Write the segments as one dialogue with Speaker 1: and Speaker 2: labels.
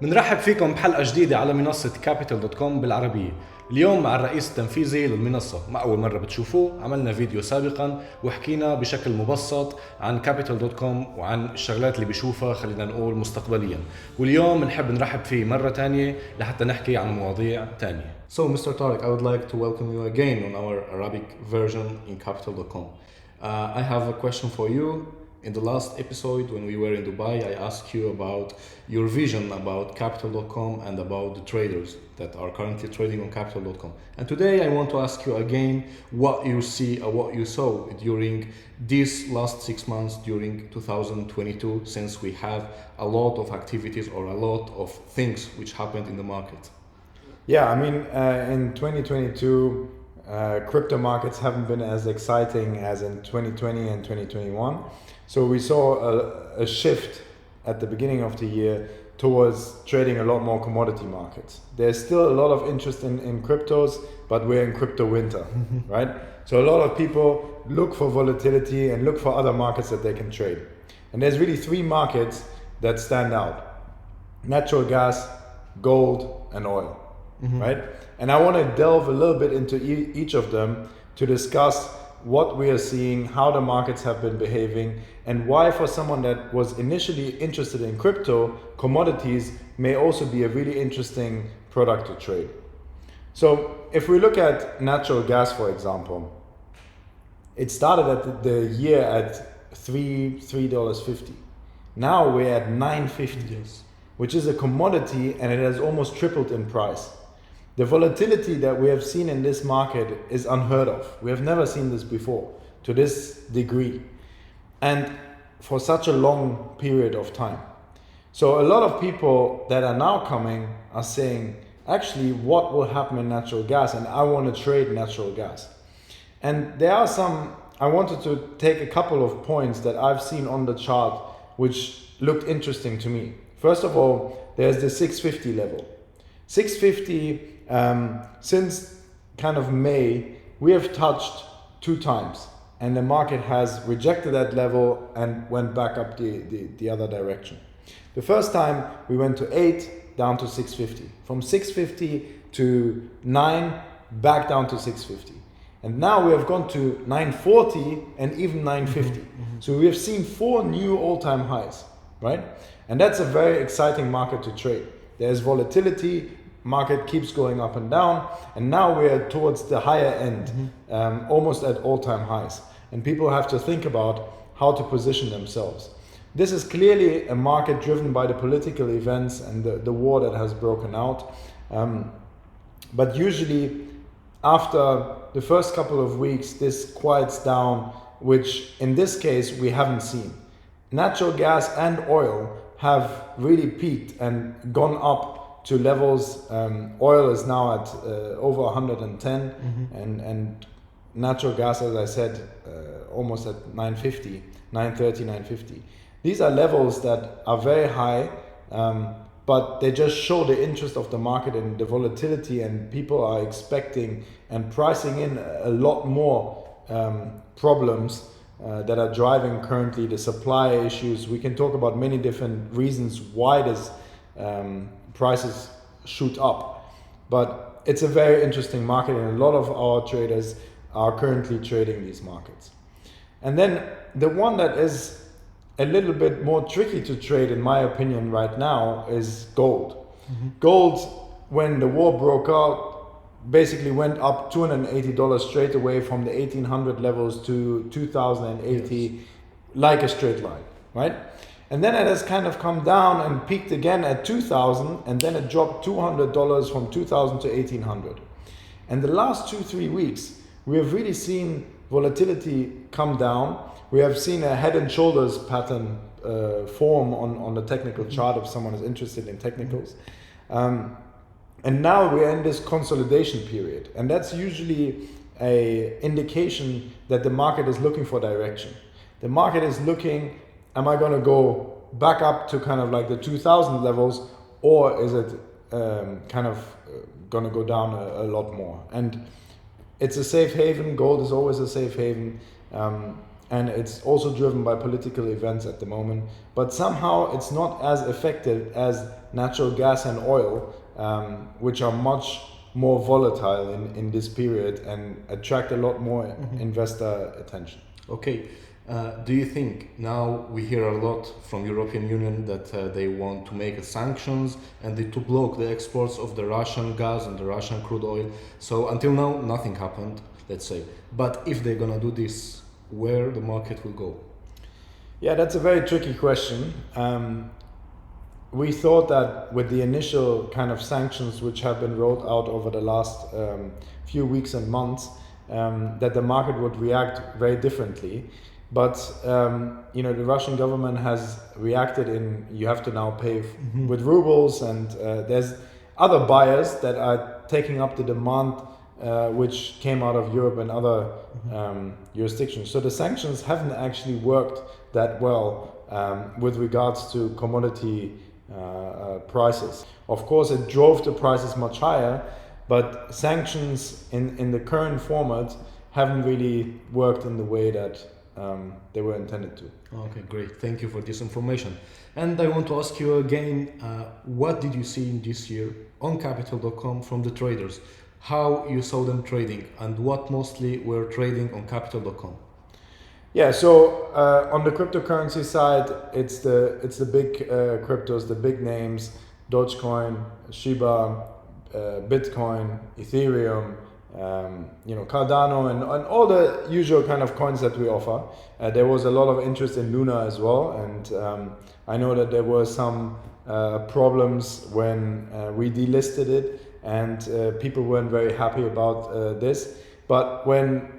Speaker 1: بنرحب فيكم بحلقة جديدة على منصة capital.com بالعربية. اليوم مع الرئيس التنفيذي للمنصة، ما أول مرة بتشوفوه. عملنا فيديو سابقا وحكينا بشكل مبسط عن capital.com وعن الشغلات اللي بيشوفها خلينا نقول مستقبليا، واليوم بنحب نرحب فيه مرة تانية لحتى نحكي عن مواضيع تانية. So Mr. Tariq, I would like to welcome you again on our Arabic version in capital.com. I have a question for you. In the last episode, when we were in Dubai, I asked you about your vision about capital.com and about the traders that are currently trading on capital.com. And today I want to ask you again what you see or what you saw during these last 6 months during 2022, since we have a lot of activities or a lot of things which happened in the market.
Speaker 2: Yeah, I mean, in 2022, crypto markets haven't been as exciting as in 2020 and 2021. So we saw a shift at the beginning of the year towards trading a lot more commodity markets. There's still a lot of interest in cryptos, but we're in crypto winter, right? So a lot of people look for volatility and look for other markets that they can trade. And there's really three markets that stand out: natural gas, gold, and oil, right? And I want to delve a little bit into each of them to discuss what we are seeing, how the markets have been behaving, and why for someone that was initially interested in crypto, commodities may also be a really interesting product to trade. So if we look at natural gas, for example, it started at the year at $3.50. Now we're at $9.50,
Speaker 1: Yes.
Speaker 2: which is a commodity, and it has almost tripled in price. The volatility that we have seen in this market is unheard of. We have never seen this before to this degree and for such a long period of time. So a lot of people that are now coming are saying, actually, what will happen in natural gas? And I want to trade natural gas. And there are I wanted to take a couple of points that I've seen on the chart which looked interesting to me. First of all, there's the 650 level. 650, since kind of May, we have touched 2 times, and the market has rejected that level and went back up the other direction. The first time we went to 8, down to 650. From 650 to 9, back down to 650. And now we have gone to 940 and even 950. So we have seen 4 new all-time highs, right? And that's a very exciting market to trade. There's volatility, market keeps going up and down, and now we're towards the higher end, almost at all-time highs. And people have to think about how to position themselves. This is clearly a market driven by the political events and the war that has broken out. But usually after the first couple of weeks, this quiets down, which in this case we haven't seen. Natural gas and oil have really peaked and gone up to levels. Oil is now at over 110, and natural gas, as I said, almost at 950, 930, 950. These are levels that are very high, but they just show the interest of the market and the volatility, and people are expecting and pricing in a lot more problems that are driving currently the supply issues. We can talk about many different reasons why this prices shoot up, but it's a very interesting market, and a lot of our traders are currently trading these markets. And then the one that is a little bit more tricky to trade, in my opinion, right now is gold. Gold, when the war broke out, basically went up $280 straight away from the 1800 levels to 2080, yes, like a straight line, right? And then it has kind of come down and peaked again at 2000, and then it dropped $200 from 2000 to 1800. And the last 2-3 weeks, we have really seen volatility come down. We have seen a head and shoulders pattern form on the technical chart if someone is interested in technicals. And now we're in this consolidation period. And that's usually an indication that the market is looking for direction. The market is looking, am I going to go back up to kind of like the 2000 levels, or is it kind of going to go down a lot more? And it's a safe haven. Gold is always a safe haven. and it's also driven by political events at the moment. But somehow it's not as effective as natural gas and oil, which are much more volatile in this period and attract a lot more investor attention.
Speaker 1: Okay. Do you think now we hear a lot from European Union that they want to make sanctions and to block the exports of the Russian gas and the Russian crude oil? So until now nothing happened, let's say. But if they're gonna do this, where the market will go?
Speaker 2: Yeah, that's a very tricky question. We thought that with the initial kind of sanctions which have been rolled out over the last few weeks and months, that the market would react very differently. But the Russian government has reacted in you have to now pay with rubles, and there's other buyers that are taking up the demand which came out of Europe and other jurisdictions. So the sanctions haven't actually worked that well with regards to commodity prices. Of course, it drove the prices much higher, but sanctions in the current format haven't really worked in the way that they were intended to.
Speaker 1: Okay, great. Thank you for this information. And I want to ask you again, what did you see in this year on Capital.com from the traders? How you saw them trading, and what mostly were trading on Capital.com?
Speaker 2: Yeah, so on the cryptocurrency side, it's the big cryptos, the big names: Dogecoin, Shiba, Bitcoin, Ethereum, Cardano, and all the usual kind of coins that we offer. There was a lot of interest in Luna as well, and I know that there were some problems when we delisted it, and people weren't very happy about this. But when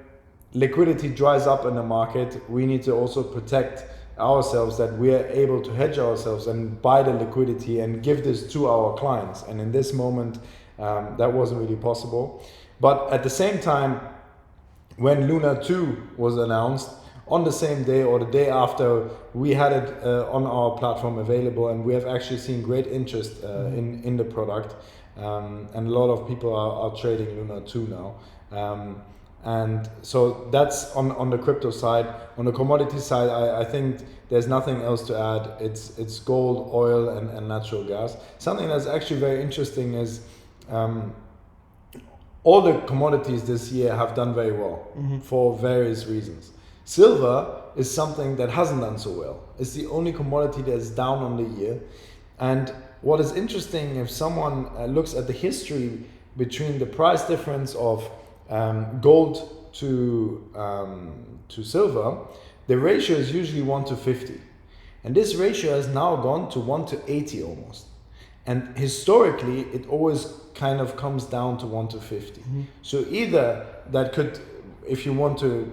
Speaker 2: liquidity dries up in the market, we need to also protect ourselves, that we are able to hedge ourselves and buy the liquidity and give this to our clients. And in this moment, that wasn't really possible. But at the same time, when Luna 2 was announced, on the same day or the day after, we had it on our platform available, and we have actually seen great interest in the product. And a lot of people are trading Luna 2 now. And so that's on the crypto side. On the commodity side, I think there's nothing else to add. It's gold, oil, and natural gas. Something that's actually very interesting is all the commodities this year have done very well for various reasons. Silver is something that hasn't done so well. It's the only commodity that's down on the year. And what is interesting, if someone looks at the history between the price difference of gold to silver, the ratio is usually 1 to 50. And this ratio has now gone to 1 to 80 almost. And historically, it always kind of comes down to 1 to 50. So either that could, if you want to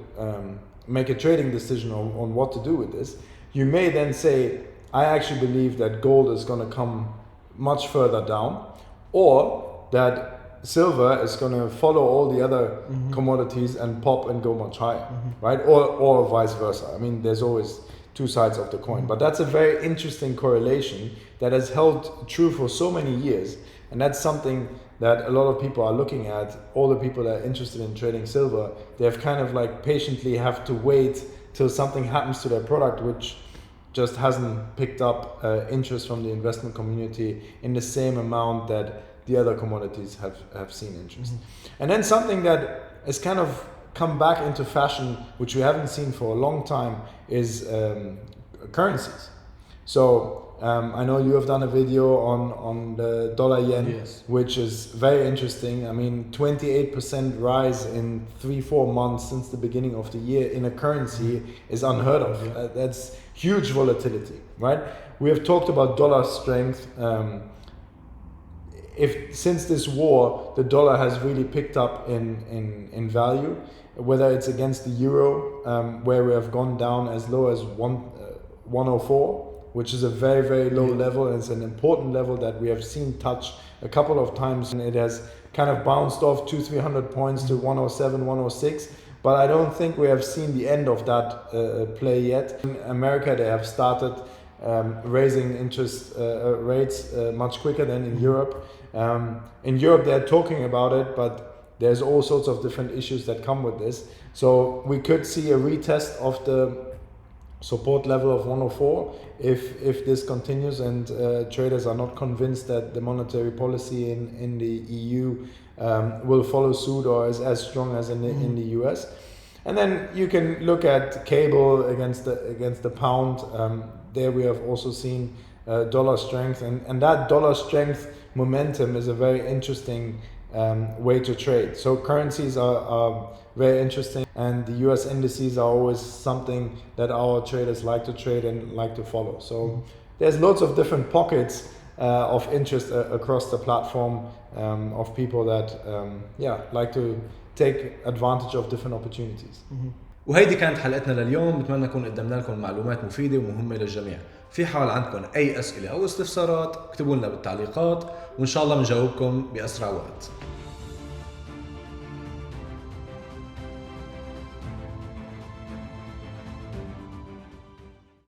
Speaker 2: make a trading decision on what to do with this, you may then say, I actually believe that gold is going to come much further down, or that silver is going to follow all the other commodities and pop and go much higher, right? Or vice versa. I mean, there's always two sides of the coin, but that's a very interesting correlation that has held true for so many years. And that's something that a lot of people are looking at. All the people that are interested in trading silver, they have kind of like patiently have to wait till something happens to their product, which just hasn't picked up interest from the investment community in the same amount that the other commodities have seen interest. And then something that has kind of come back into fashion, which we haven't seen for a long time, is currencies. So I know you have done a video on the dollar yen,
Speaker 1: yes,
Speaker 2: which is very interesting. I mean, 28% rise in 3-4 months since the beginning of the year in a currency is unheard of. That's huge volatility, right? We have talked about dollar strength. If since this war, the dollar has really picked up in value, whether it's against the euro, where we have gone down as low as 104, which is a very, very low level, and it's an important level that we have seen touch a couple of times, and it has kind of bounced off 200-300 points to 107, 106. But I don't think we have seen the end of that play yet. In America, they have started raising interest rates much quicker than in Europe. In Europe, they're talking about it, but there's all sorts of different issues that come with this. So we could see a retest of the support level of 104 if this continues and traders are not convinced that the monetary policy in the EU will follow suit or is as strong as in the US. And then you can look at cable against the pound. There we have also seen dollar strength, and that dollar strength momentum is a very interesting way to trade. So currencies are very interesting, and the US indices are always something that our traders like to trade and like to follow. So there's lots of different pockets of interest across the platform of people that like to take advantage of different opportunities.
Speaker 1: وهيدي كانت حلقتنا لليوم. بتمنى نكون قدمنا لكم معلومات مفيدة ومهمة للجميع. في حال عندكم أي أسئلة أو استفسارات اكتبوا لنا بالتعليقات، وإن شاء الله بنجاوبكم بأسرع وقت.